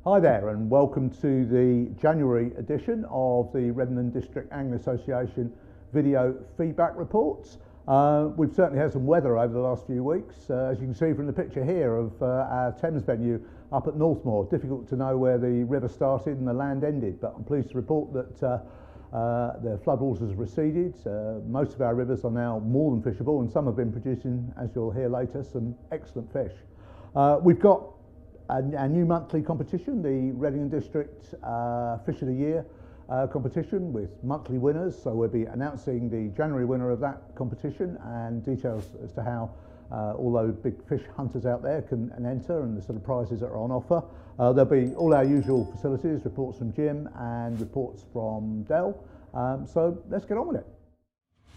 Hi there and welcome to the January edition of the Redden District Angling Association video feedback reports. We've certainly had some weather over the last few weeks, as you can see from the picture here of our Thames venue up at Northmoor. Difficult to know where the river started and the land ended, but I'm pleased to report that the floodwaters have receded. Most of our rivers are now more than fishable, and some have been producing, as you'll hear later, some excellent fish. We've got a new monthly competition, the Reading District Fish of the Year competition with monthly winners. So we'll be announcing the January winner of that competition and details as to how all those big fish hunters out there can enter and the sort of prizes that are on offer. There'll be all our usual facilities, reports from Jim and reports from Dell. So let's get on with it.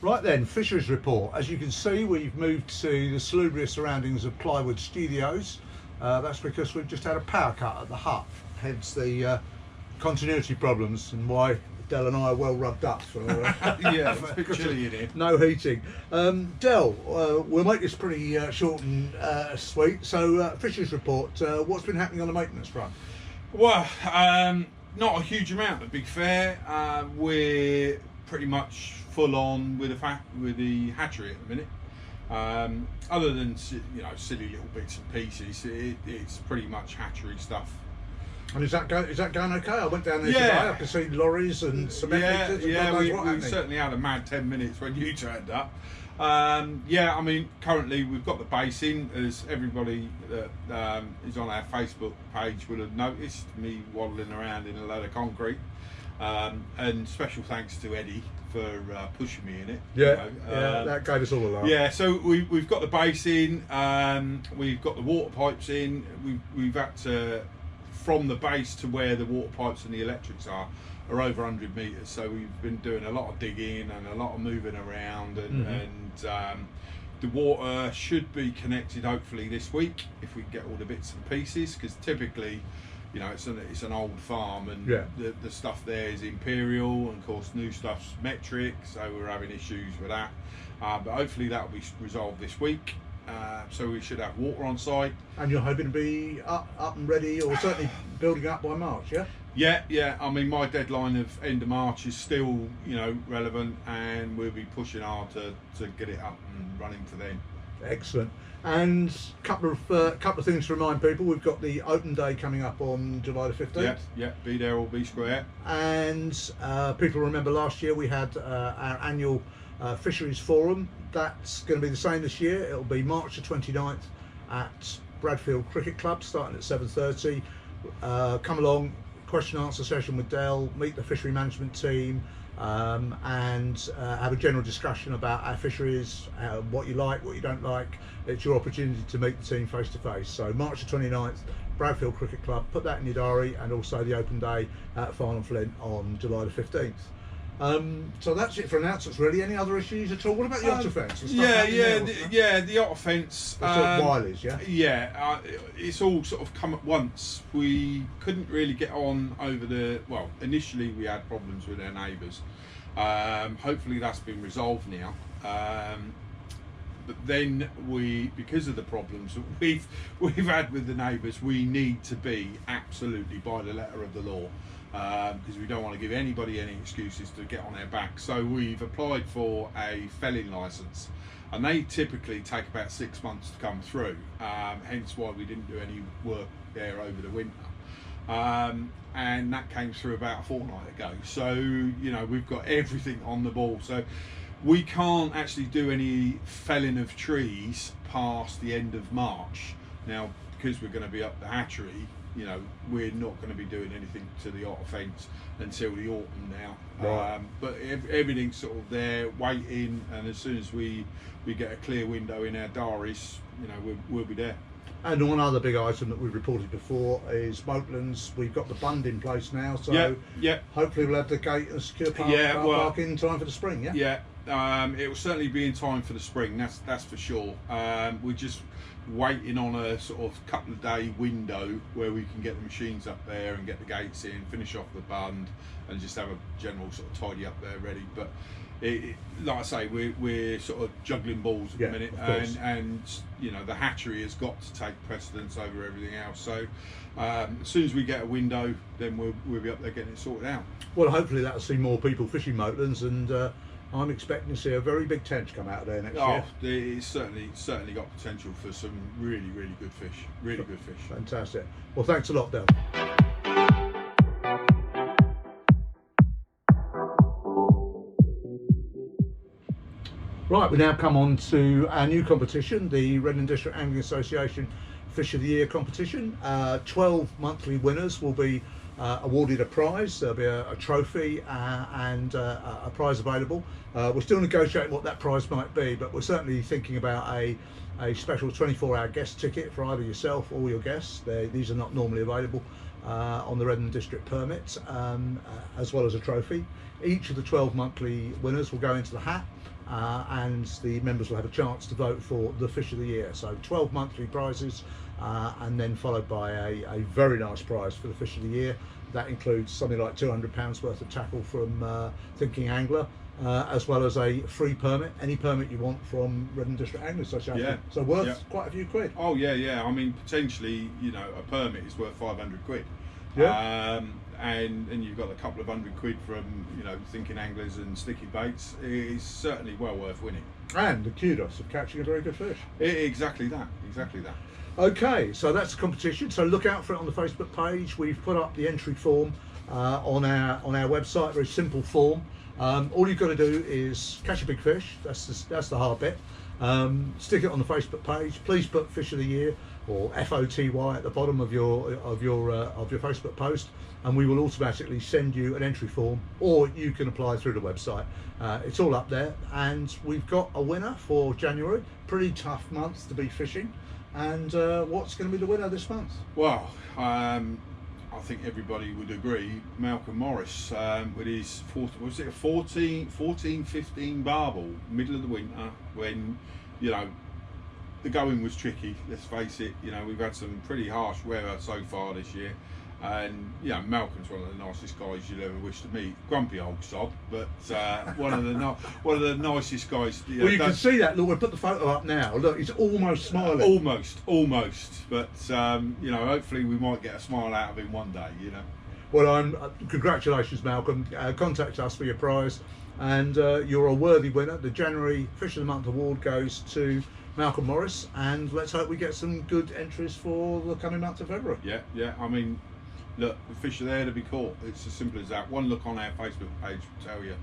Right then, Fisheries report. As you can see, we've moved to the salubrious surroundings of Plywood Studios. That's because we've just had a power cut at the hut, hence the continuity problems and why Dell and I are well rubbed up for yeah, it's a bit chilly in here. No heating. Dell, we'll make this pretty short and sweet. So Fisheries report, what's been happening on the maintenance front? Well, not a huge amount at Big Fair. We're pretty much full on with the hatchery at the minute. Other than silly little bits and pieces, it's pretty much hatchery stuff. And is that going okay? I went down there today. I could see lorries and cement mixers. We certainly had a mad 10 minutes when you turned up. I mean, currently we've got the base in, as everybody that is on our Facebook page will have noticed me waddling around in a load of concrete. And special thanks to Eddie for pushing me in it. That gave us all a laugh. Yeah, so we've got the base in, we've got the water pipes in. We've had to, from the base to where the water pipes and the electrics are over 100 metres. So we've been doing a lot of digging and a lot of moving around, and the water should be connected hopefully this week if we can get all the bits and pieces, because typically, it's an old farm, and the stuff there is imperial, and of course new stuff's metric, so we're having issues with that. But hopefully that will be resolved this week. So we should have water on site. And you're hoping to be up and ready, or certainly building up by March, yeah? Yeah. I mean, my deadline of end of March is still, relevant, and we'll be pushing hard to get it up and running for then. Excellent. And a couple of things to remind people. We've got the open day coming up on July the 15th. Yeah, be there or be square. And people remember last year we had our annual Fisheries Forum. That's going to be the same this year. It'll be March the 29th at Bradfield Cricket Club, starting at 7:30. Come along, question and answer session with Dell, meet the fishery management team, and have a general discussion about our fisheries, what you like, what you don't like. It's your opportunity to meet the team face to face. So March the 29th, Bradfield Cricket Club, put that in your diary, and also the open day at Farnham Flint on July the 15th. So that's it for announcements really. Any other issues at all? What about the otter fence? The otter fence. Wileys, it's all sort of come at once. We couldn't really get on over initially we had problems with our neighbours. Hopefully that's been resolved now. But then because of the problems that we've had with the neighbours, we need to be absolutely by the letter of the law, because we don't want to give anybody any excuses to get on their back. So we've applied for a felling licence, and they typically take about 6 months to come through, hence why we didn't do any work there over the winter. And that came through about a fortnight ago. So we've got everything on the ball. So we can't actually do any felling of trees past the end of March. Now, because we're going to be up the hatchery, we're not going to be doing anything to the otter fence until the autumn now. Right. But everything's sort of there, waiting, and as soon as we get a clear window in our diaries, we'll be there. And one other big item that we've reported before is Moatlands. We've got the bund in place now, so hopefully we'll have the gate and secure park in time for the spring. It will certainly be in time for the spring, that's for sure. We're just waiting on a sort of couple of day window where we can get the machines up there and get the gates in, finish off the bund, and just have a general sort of tidy up there ready. But like I say, we're sort of juggling balls at the minute, and you know, the hatchery has got to take precedence over everything else. So as soon as we get a window, then we'll be up there getting it sorted out. Well, hopefully that'll see more people fishing Moatlands, and I'm expecting to see a very big tench come out of there next year. It's certainly got potential for some really good fish. Really good fish. Fantastic. Well, thanks a lot, Del. Right, we now come on to our new competition, the Redland District Angling Association Fish of the Year competition. 12 monthly winners will be awarded a prize. There'll be a trophy and a prize available. We're still negotiating what that prize might be, but we're certainly thinking about a special 24-hour guest ticket for either yourself or your guests. These are not normally available on the Redland District permit, as well as a trophy. Each of the 12 monthly winners will go into the hat, and the members will have a chance to vote for the Fish of the Year. So 12 monthly prizes, and then followed by a very nice prize for the Fish of the Year. That includes something like £200 worth of tackle from Thinking Angler, as well as a free permit, any permit you want from Redland District Angling Association. Yeah. So worth quite a few quid. Oh yeah. I mean, potentially, you know, a permit is worth 500 quid. Yeah. And you've got a couple of £100 from, you know, Thinking Anglers and Sticky Baits. It's certainly well worth winning. And the kudos of catching a very good fish. Exactly that. Okay, so that's the competition. So look out for it on the Facebook page. We've put up the entry form on our website. Very simple form. All you've got to do is catch a big fish. That's the hard bit. Stick it on the Facebook page. Please put Fish of the Year or FOTY at the bottom of your Facebook post, and we will automatically send you an entry form, or you can apply through the website. It's all up there, and we've got a winner for January. Pretty tough month to be fishing. And what's going to be the winner this month? Well, I think everybody would agree, Malcolm Morris, with his 14-15 barbel, middle of the winter, when, you know, the going was tricky, let's face it. You know, we've had some pretty harsh weather so far this year, and you know, Malcolm's one of the nicest guys you'd ever wish to meet. Grumpy old sod, but one of the nicest guys. Well, you can see that. Look, we'll put the photo up now. Look, he's almost smiling. Almost. But you know, hopefully we might get a smile out of him one day. You know. Well, congratulations, Malcolm. Contact us for your prize, and you're a worthy winner. The January Fish of the Month award goes to Malcolm Morris, and let's hope we get some good entries for the coming month of February. Yeah. I mean, look, the fish are there to be caught. It's as simple as that. One look on our Facebook page will tell you.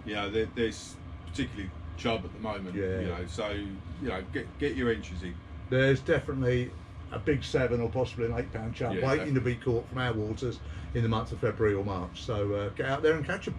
You know, there's particularly chub at the moment. Yeah. You know, so you know, get your entries in. There's definitely a big 7 or possibly an 8-pound chub waiting to be caught from our waters in the month of February or March. So get out there and catch them.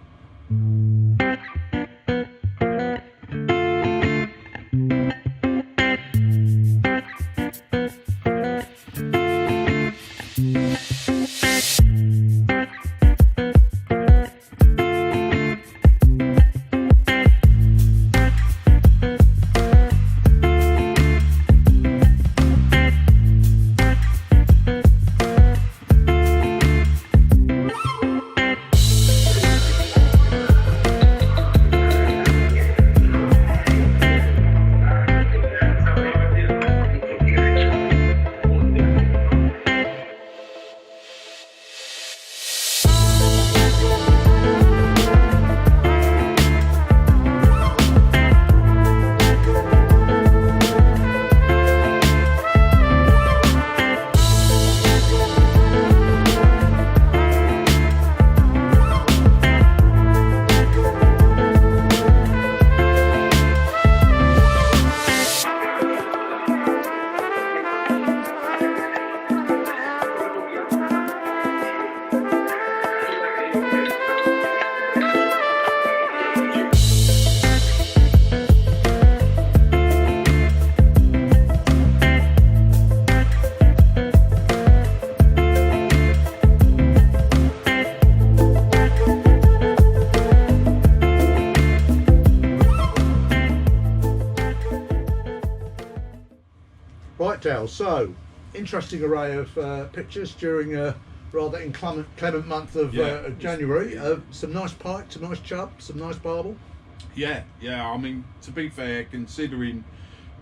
Right, Dale, so interesting array of pictures during a rather inclement month of January. Some nice pike, some nice chub, some nice barbel. Yeah, I mean, to be fair, considering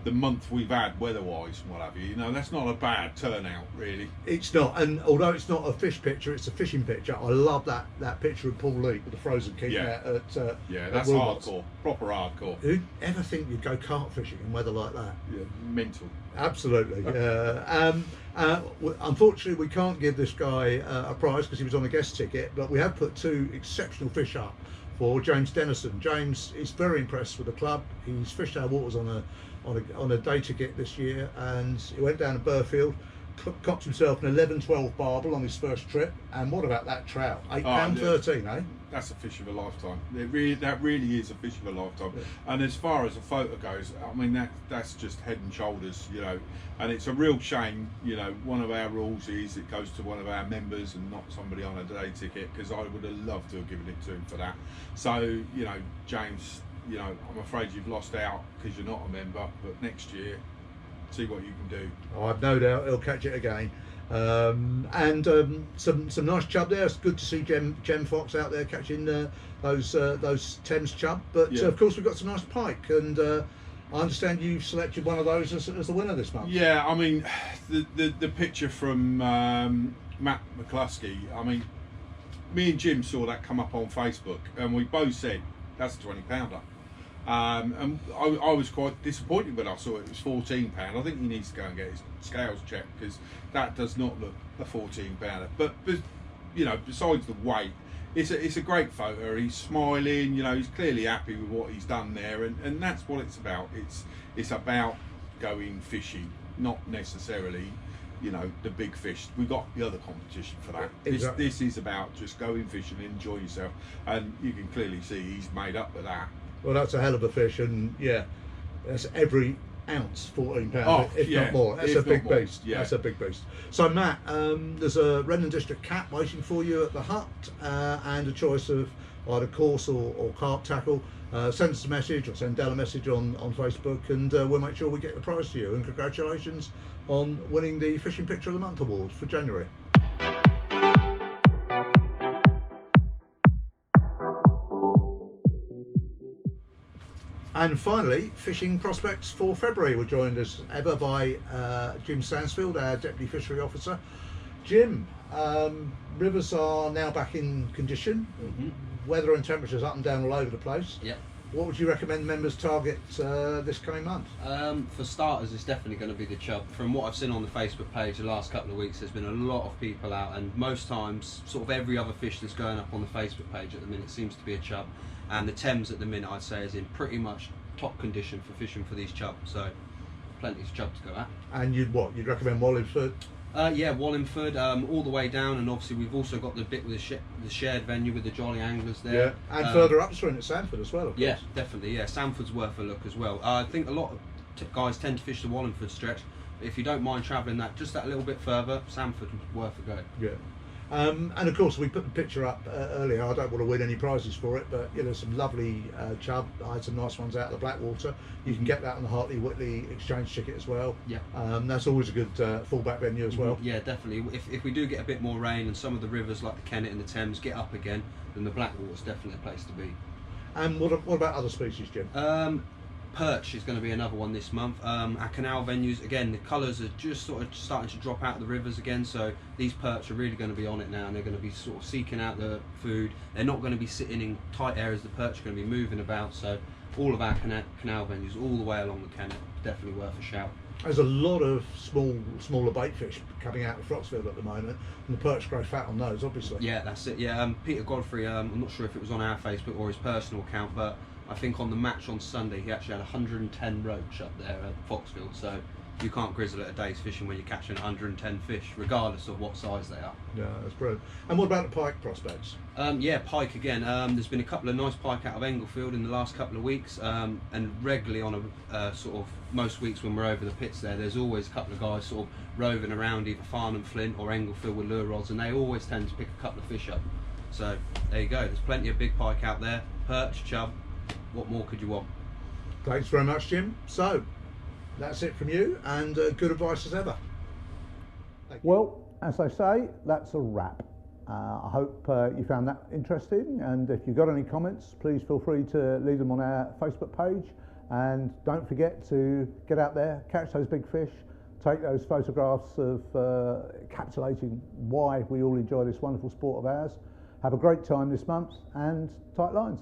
the month we've had weather-wise and what have you, that's not a bad turnout, really. It's not, and although it's not a fish picture, it's a fishing picture. I love that picture of Paul Leake with the frozen king Yeah. there at That's Wilmots. hardcore, proper hardcore. Who'd ever think you'd go carp fishing in weather like that? Yeah, mental. Absolutely. Unfortunately, we can't give this guy a prize because he was on a guest ticket, but we have put 2 exceptional fish up for James Dennison. James is very impressed with the club. He's fished our waters on a day ticket this year, and he went down to Burfield, copped himself an 11-12 barbel on his first trip. And what about that trout? £8.13, eh? That's a fish of a lifetime. That really is a fish of a lifetime. Yeah. And as far as a photo goes, I mean, that's just head and shoulders, and it's a real shame. One of our rules is it goes to one of our members and not somebody on a day ticket, because I would have loved to have given it to him for that. So, James, I'm afraid you've lost out because you're not a member, but next year, see what you can do. I've no doubt he'll catch it again. Some nice chub there. It's good to see Gem Fox out there catching those Thames chub. But Yeah. Of course, we've got some nice pike, and I understand you've selected one of those as the winner this month. Yeah, I mean, the picture from Matt McCluskey. I mean, me and Jim saw that come up on Facebook, and we both said that's a 20-pounder. And I was quite disappointed when I saw it was £14. I think he needs to go and get his scales checked, because that does not look a 14-pounder. But besides the weight, it's a great photo. He's smiling. He's clearly happy with what he's done there, and that's what it's about. It's about going fishing, not necessarily the big fish. We've got the other competition for that. Exactly. This is about just going fishing and enjoy yourself, and you can clearly see he's made up with that. Well, that's a hell of a fish, and that's every ounce £14, if not more. That's a big beast. Yeah. That's a big beast. So, Matt, there's a Redland District cap waiting for you at the hut, and a choice of either coarse or carp tackle. Send us a message or send Dell a message on Facebook, and we'll make sure we get the prize to you. And congratulations on winning the Fishing Picture of the Month award for January. And finally, fishing prospects for February. We're joined as ever by Jim Stansfield, our Deputy Fishery Officer. Jim, rivers are now back in condition. Mm-hmm. Weather and temperatures up and down all over the place. Yeah. What would you recommend members target this coming month? For starters, it's definitely going to be the chub. From what I've seen on the Facebook page the last couple of weeks, there's been a lot of people out, and most times, sort of every other fish that's going up on the Facebook page at the minute seems to be a chub. And the Thames at the minute, I'd say, is in pretty much top condition for fishing for these chub. So, plenty of chub to go at. And you'd recommend Wallingford? Yeah, Wallingford, all the way down, and obviously we've also got the bit with the shared venue with the Jolly Anglers there. Yeah, and further upstream at Sanford as well, of course. Yeah, definitely, yeah. Sanford's worth a look as well. I think a lot of guys tend to fish the Wallingford stretch, but if you don't mind travelling that little bit further, Sanford's worth a go. Yeah. And of course, we put the picture up earlier. I don't want to win any prizes for it, but some lovely chub. I had some nice ones out of the Blackwater. You can get that on the Hartley Whitley exchange ticket as well. Yeah. That's always a good fallback venue as well. Yeah, definitely. If we do get a bit more rain and some of the rivers like the Kennet and the Thames get up again, then the Blackwater's definitely a place to be. And what about other species, Jim? Perch is going to be another one this month. Our canal venues, again, the colours are just sort of starting to drop out of the rivers again, so these perch are really going to be on it now, and they're going to be sort of seeking out the food. They're not going to be sitting in tight areas. The perch are going to be moving about, so all of our canal venues all the way along the Kennet, definitely worth a shout. There's a lot of smaller bait fish coming out of Froxfield at the moment, and the perch grow fat on those, obviously. Yeah, that's it. Yeah, Peter Godfrey, I'm not sure if it was on our Facebook or his personal account, but I think on the match on Sunday he actually had 110 roach up there at Foxfield, so you can't grizzle at a day's fishing when you're catching 110 fish, regardless of what size they are. Yeah, that's brilliant. And what about the pike prospects? Yeah, pike again. There's been a couple of nice pike out of Englefield in the last couple of weeks, and regularly on a sort of most weeks when we're over the pits there's always a couple of guys sort of roving around either Farnham Flint or Englefield with lure rods, and they always tend to pick a couple of fish up. So there you go, there's plenty of big pike out there, perch, chub. What more could you want? Thanks very much, Jim. So, that's it from you, and good advice as ever. Well, as I say, that's a wrap. I hope you found that interesting, and if you've got any comments, please feel free to leave them on our Facebook page, and don't forget to get out there, catch those big fish, take those photographs of encapsulating why we all enjoy this wonderful sport of ours. Have a great time this month, and tight lines.